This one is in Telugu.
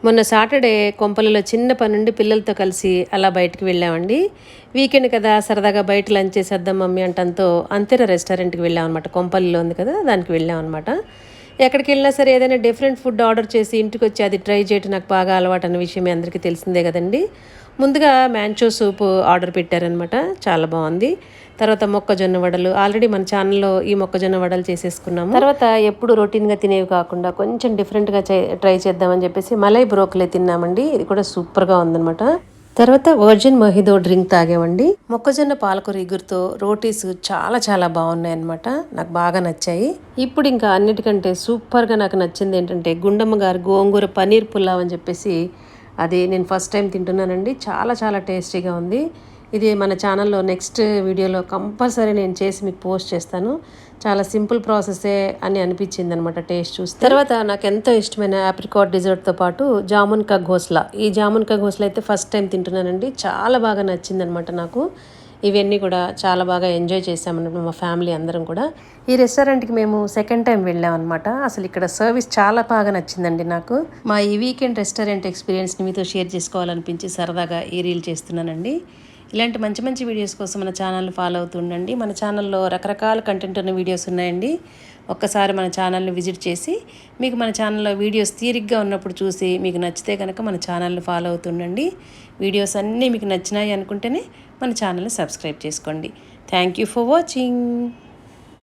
మొన్న సాటర్డే కొంపలలో చిన్న పని నుండి పిల్లలతో కలిసి అలా బయటికి వెళ్ళామండి. వీకెండ్ కదా సరదాగా బయట లంచ్ చేసేద్దాం మమ్మీ అంటంతో అంతేరా రెస్టారెంట్కి వెళ్ళామన్నమాట. కొంపల్లిలో ఉంది కదా దానికి వెళ్ళామన్నమాట. ఎక్కడికి వెళ్ళినా సరే ఏదైనా డిఫరెంట్ ఫుడ్ ఆర్డర్ చేసి ఇంటికి వచ్చి అది ట్రై చేయడం నాకు బాగా అలవాటు అన్న విషయం మీ అందరికీ తెలిసిందే కదండి. ముందుగా మ్యాంచో సూప్ ఆర్డర్ పెట్టారనమాట, చాలా బాగుంది. తర్వాత మొక్కజొన్న వడలు, ఆల్రెడీ మన ఛానల్లో ఈ మొక్కజొన్న వడలు చేసేసుకున్నాము. తర్వాత ఎప్పుడు రొటీన్గా తినేవి కాకుండా కొంచెం డిఫరెంట్గా ట్రై చేద్దామని చెప్పేసి మలై బ్రోకలీ తిన్నామండి. ఇది కూడా సూపర్గా ఉందన్నమాట. తర్వాత వర్జిన్ మొహిదో డ్రింక్ తాగామండి. మొక్కజొన్న పాలకూర ఇగురుతో రోటీస్ చాలా చాలా బాగున్నాయి అనమాట, నాకు బాగా నచ్చాయి. ఇప్పుడు ఇంకా అన్నిటికంటే సూపర్గా నాకు నచ్చింది ఏంటంటే గుండమ్మ గారు గోంగూర పన్నీర్ పులావ్ అని చెప్పేసి, అది నేను ఫస్ట్ టైం తింటున్నానండి. చాలా చాలా టేస్టీగా ఉంది. ఇది మన ఛానల్లో నెక్స్ట్ వీడియోలో కంపల్సరీ నేను చేసి మీకు పోస్ట్ చేస్తాను. చాలా సింపుల్ ప్రాసెసే అని అనిపించింది అనమాట టేస్ట్ చూస్తే. తర్వాత నాకు ఎంతో ఇష్టమైన ఆప్రికాట్ డిజర్ట్తో పాటు జామున్ కా ఘోస్లా, ఈ జామున్ కా ఘోస్లా అయితే ఫస్ట్ టైం తింటున్నానండి. చాలా బాగా నచ్చిందనమాట నాకు. ఇవన్నీ కూడా చాలా బాగా ఎంజాయ్ చేసామన్నమాట మా ఫ్యామిలీ అందరం కూడా. ఈ రెస్టారెంట్కి మేము సెకండ్ టైం వెళ్ళామన్నమాట. అసలు ఇక్కడ సర్వీస్ చాలా బాగా నచ్చిందండి నాకు. మా ఈ వీకెండ్ రెస్టారెంట్ ఎక్స్పీరియన్స్ని మీతో షేర్ చేసుకోవాలనిపించి సరదాగా ఈ రీల్ చేస్తున్నానండి. ఇలాంటి మంచి మంచి వీడియోస్ కోసం మన ఛానల్ని ఫాలో అవుతూ ఉండండి. మన ఛానల్లో రకరకాల కంటెంట్ ఉన్న వీడియోస్ ఉన్నాయండి. ఒక్కసారి మన ఛానల్ని విజిట్ చేసి మీకు మన ఛానల్లో వీడియోస్ తీరిగ్గా ఉన్నప్పుడు చూసి మీకు నచ్చితే కనుక మన ఛానల్ని ఫాలో అవుతుండండి. వీడియోస్ అన్నీ మీకు నచ్చినాయి అనుకుంటేనే మన ఛానల్ని సబ్స్క్రైబ్ చేసుకోండి. Thank you for watching.